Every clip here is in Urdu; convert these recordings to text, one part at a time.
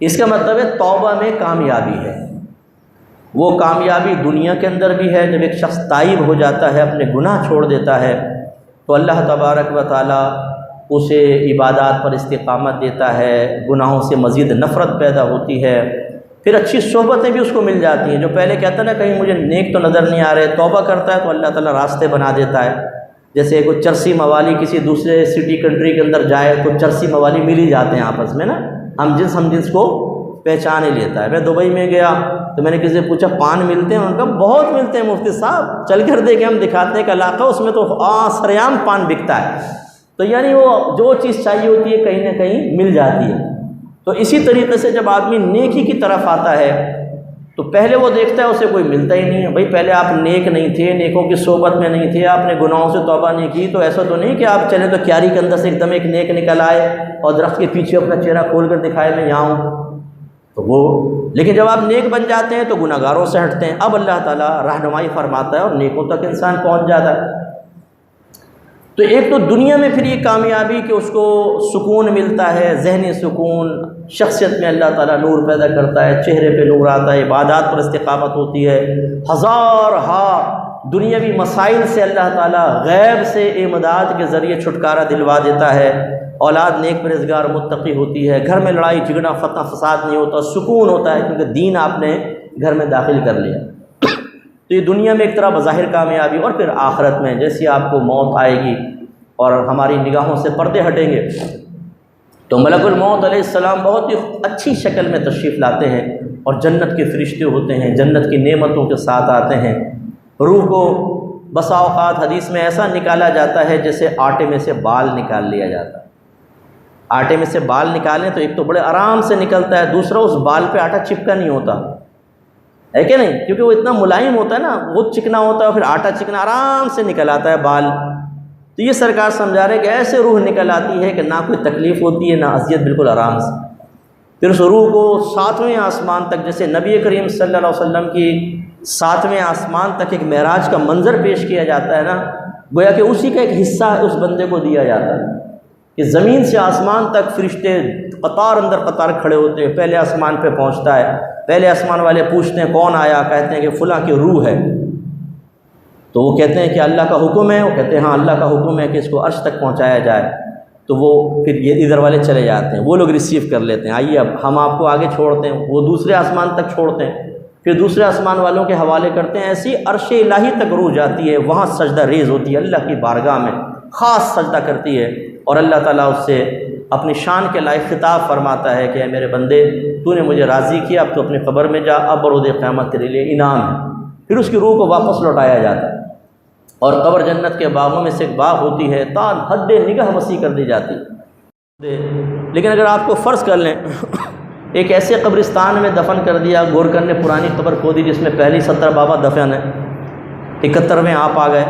اس کا مطلب ہے توبہ میں کامیابی ہے۔ وہ کامیابی دنیا کے اندر بھی ہے، جب ایک شخص تائب ہو جاتا ہے، اپنے گناہ چھوڑ دیتا ہے تو اللہ تبارک و تعالیٰ اسے عبادات پر استقامت دیتا ہے، گناہوں سے مزید نفرت پیدا ہوتی ہے، پھر اچھی صحبتیں بھی اس کو مل جاتی ہیں۔ جو پہلے کہتا نا کہیں مجھے نیک تو نظر نہیں آ رہے، توبہ کرتا ہے تو اللہ تعالیٰ راستے بنا دیتا ہے۔ جیسے کوئی چرسی موالی کسی دوسرے سٹی کنٹری کے اندر جائے تو چرسی موالی مل ہی جاتے ہیں آپس میں نا، ہم جنس کو پہچان ہی لیتا ہے۔ میں دبئی میں گیا تو میں نے کسی سے پوچھا پان ملتے ہیں؟ ان کا بہت ملتے ہیں مفتی صاحب، چل کر دیکھیں ہم دکھاتے ہیں کہ علاقہ اس میں تو سریعام پان بکتا ہے۔ تو یعنی وہ جو چیز چاہیے ہوتی ہے کہیں نہ کہیں مل جاتی ہے۔ تو اسی طریقے سے جب آدمی نیکی کی طرف آتا ہے تو پہلے وہ دیکھتا ہے اسے کوئی ملتا ہی نہیں ہے۔ بھائی پہلے آپ نیک نہیں تھے، نیکوں کی صحبت میں نہیں تھے، آپ نے گناہوں سے توبہ نہیں کی، تو ایسا تو نہیں کہ آپ چلیں تو کیاری کے اندر سے ایک دم ایک نیک نکل آئے اور درخت کے پیچھے اپنا چہرہ کھول کر دکھائے میں یہاں ہوں۔ تو وہ لیکن جب آپ نیک بن جاتے ہیں تو گناہ گاروں سے ہٹتے ہیں، اب اللہ تعالیٰ رہنمائی فرماتا ہے اور نیکوں تک انسان پہنچ جاتا ہے۔ تو ایک تو دنیا میں پھر یہ کامیابی کہ اس کو سکون ملتا ہے، ذہنی سکون، شخصیت میں اللہ تعالیٰ نور پیدا کرتا ہے، چہرے پہ نور آتا ہے، عبادات پر استقامت ہوتی ہے، ہزارہا دنیاوی مسائل سے اللہ تعالیٰ غیب سے امداد کے ذریعے چھٹکارا دلوا دیتا ہے، اولاد نیک پرہیزگار متقی ہوتی ہے، گھر میں لڑائی جھگڑا فتنہ فساد نہیں ہوتا، سکون ہوتا ہے کیونکہ دین آپ نے گھر میں داخل کر لیا۔ تو یہ دنیا میں ایک طرح بظاہر کامیابی، اور پھر آخرت میں جیسی آپ کو موت آئے گی اور ہماری نگاہوں سے پردے ہٹیں گے تو ملک الموت علیہ السلام بہت ہی اچھی شکل میں تشریف لاتے ہیں اور جنت کے فرشتے ہوتے ہیں، جنت کی نعمتوں کے ساتھ آتے ہیں۔ روح کو بسا اوقات حدیث میں ایسا نکالا جاتا ہے جیسے آٹے میں سے بال نکال لیا جاتا ہے۔ آٹے میں سے بال نکالیں تو ایک تو بڑے آرام سے نکلتا ہے، دوسرا اس بال پہ آٹا چپکا نہیں ہوتا ہے کہ نہیں، کیونکہ وہ اتنا ملائم ہوتا ہے نا، وہ چکنا ہوتا ہے، پھر آٹا چکنا آرام سے نکل آتا ہے بال۔ تو یہ سرکار سمجھا رہے کہ ایسے روح نکل آتی ہے کہ نہ کوئی تکلیف ہوتی ہے نہ اذیت، بالکل آرام سے۔ پھر اس روح کو 7ویں آسمان تک، جیسے نبی کریم صلی اللہ علیہ وسلم کی 7ویں آسمان تک ایک معراج کا منظر پیش کیا جاتا ہے نا، گویا کہ اسی کا ایک حصہ اس بندے کو دیا جاتا ہے کہ زمین سے آسمان تک فرشتے قطار اندر قطار کھڑے ہوتے ہیں، پہلے آسمان پہ پہنچتا ہے، پہلے آسمان والے پوچھتے ہیں کون آیا، کہتے ہیں کہ فلاں کی روح ہے، تو وہ کہتے ہیں کہ اللہ کا حکم ہے، وہ کہتے ہیں ہاں اللہ کا حکم ہے کہ اس کو عرش تک پہنچایا جائے، تو وہ پھر یہ ادھر والے چلے جاتے ہیں، وہ لوگ ریسیو کر لیتے ہیں، آئیے اب ہم آپ کو آگے چھوڑتے ہیں، وہ دوسرے آسمان تک چھوڑتے ہیں، پھر دوسرے آسمان والوں کے حوالے کرتے ہیں، ایسی عرش الہی تک روح جاتی ہے، وہاں سجدہ ریز ہوتی ہے، اللہ کی بارگاہ میں خاص سجدہ کرتی ہے، اور اللہ تعالیٰ اس سے اپنی شان کے لائق خطاب فرماتا ہے کہ اے میرے بندے تو نے مجھے راضی کیا، اب تو اپنی قبر میں جا، اب برود قیامت تیرے لیے انعام ہے۔ پھر اس کی روح کو واپس لوٹایا جاتا ہے، اور قبر جنت کے باغوں میں سے ایک باغ ہوتی ہے، تا حد نگاہ وسیع کر دی جاتی ہے۔ لیکن اگر آپ کو فرض کر لیں ایک ایسے قبرستان میں دفن کر دیا، گورکر نے پرانی قبر کھودی جس میں پہلی 70 بابا دفن ہیں، 71ویں آپ آ گئے،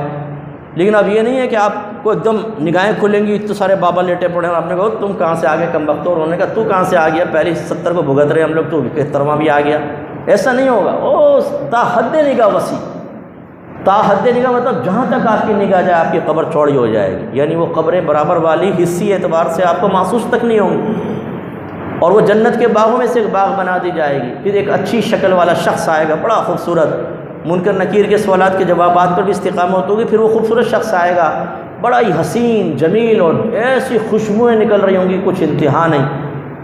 لیکن اب یہ نہیں ہے کہ آپ کو ایک دم نگاہیں کھلیں گی، اتنے سارے بابا لیٹے پڑے ہیں، آپ نے کہا تم کہاں سے آ گئے کم بخت، اور انہوں نے کہا تو کہاں سے آ گیا، پہلی 70 کو بھگت رہے ہم لوگ، تو 71واں بھی آ گیا۔ ایسا نہیں ہوگا، او تا حد نگاہ وسیع، تا حد نگاہ مطلب جہاں تک آپ کی نگاہ جائے آپ کی قبر چوڑی ہو جائے گی، یعنی وہ قبریں برابر والی حصی اعتبار سے آپ کو محسوس تک نہیں ہوں گی، اور وہ جنت کے باغوں میں سے ایک باغ بنا دی جائے گی۔ پھر ایک اچھی شکل والا شخص آئے گا، بڑا خوبصورت، منکر نکیر کے سوالات کے جوابات پر بھی استقامت ہوگی، پھر وہ خوبصورت شخص آئے گا، بڑا ہی حسین جمیل، اور ایسی خوشبوئیں نکل رہی ہوں گی کچھ انتہا نہیں۔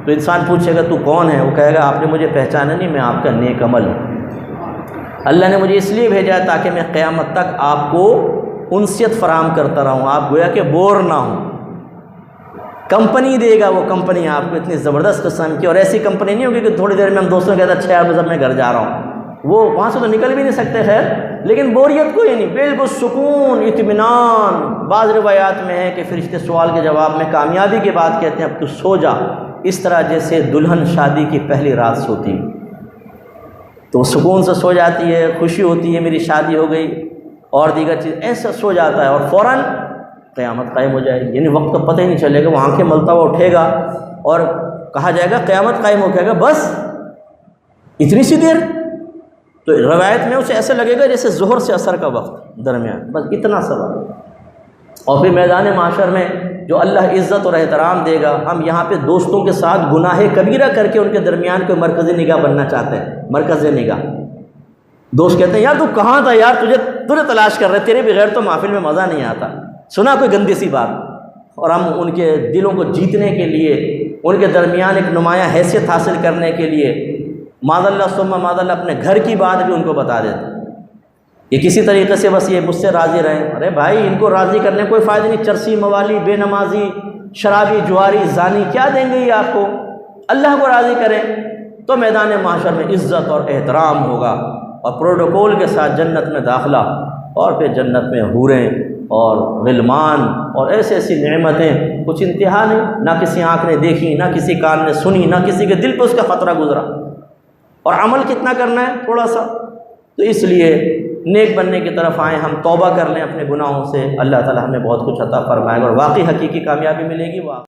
تو انسان پوچھے گا تو کون ہے، وہ کہے گا آپ نے مجھے پہچانا نہیں، میں آپ کا نیک عمل ہوں، اللہ نے مجھے اس لیے بھیجا ہے تاکہ میں قیامت تک آپ کو انسیت فراہم کرتا رہوں، آپ گویا کہ بور نہ ہوں۔ کمپنی دے گا وہ، کمپنی آپ کو اتنی زبردست قسم کی، اور ایسی کمپنی نہیں ہوگی کہ تھوڑی دیر میں ہم دوستوں کہتے ہیں اچھا یار میں گھر جا رہا ہوں، وہ وہاں سے تو نکل بھی نہیں سکتے، خیر، لیکن بوریت کوئی نہیں، بالکل سکون، اطمینان۔ بعض روایات میں ہے کہ فرشتے سوال کے جواب میں کامیابی کے بعد کہتے ہیں اب تو سو جا، اس طرح جیسے دلہن شادی کی پہلی رات سوتی، تو وہ سکون سے سو جاتی ہے، خوشی ہوتی ہے میری شادی ہو گئی، اور دیگر چیز ایسا سو جاتا ہے، اور فوراً قیامت قائم ہو جائے گی، یعنی وقت تو پتہ ہی نہیں چلے گا، وہ آنکھیں ملتا ہوا اٹھے گا اور کہا جائے گا قیامت قائم ہو گیا گا، بس اتنی سی دیر؟ تو روایت میں اسے ایسے لگے گا جیسے ظہر سے عصر کا وقت درمیان، بس اتنا سا وقت۔ اور پھر میدان معاشر میں جو اللہ عزت اور احترام دے گا، ہم یہاں پہ دوستوں کے ساتھ گناہ کبیرہ کر کے ان کے درمیان کوئی مرکزی نگاہ بننا چاہتے ہیں، مرکز نگاہ۔ دوست کہتے ہیں یار تو کہاں تھا یار، تجھے تلاش کر رہے، تیرے بغیر تو محفل میں مزہ نہیں آتا، سنا کوئی گندی سی بات، اور ہم ان کے دلوں کو جیتنے کے لیے، ان کے درمیان ایک نمایاں حیثیت حاصل کرنے کے لیے معاذ اللہ ثم معاذ اللہ اپنے گھر کی بات بھی ان کو بتا دیتے ہیں۔ یہ کسی طریقے سے بس یہ مجھ سے راضی رہیں، ارے بھائی ان کو راضی کرنے کوئی فائدہ نہیں، چرسی موالی، بے نمازی، شرابی، جواری، زانی کیا دیں گے یہ آپ کو؟ اللہ کو راضی کریں تو میدان محشر میں عزت اور احترام ہوگا اور پروٹوکول کے ساتھ جنت میں داخلہ، اور پھر جنت میں حوریں اور غلمان اور ایسی ایسی نعمتیں کچھ انتہا نہیں، نہ کسی آنکھ نے دیکھی، نہ کسی کان نے سنی، نہ کسی کے دل پہ اس کا خطرہ گزرا۔ اور عمل کتنا کرنا ہے؟ تھوڑا سا۔ تو اس لیے نیک بننے کی طرف آئیں، ہم توبہ کر لیں اپنے گناہوں سے، اللہ تعالی ہمیں بہت کچھ عطا فرمائے گا اور واقعی حقیقی کامیابی ملے گی۔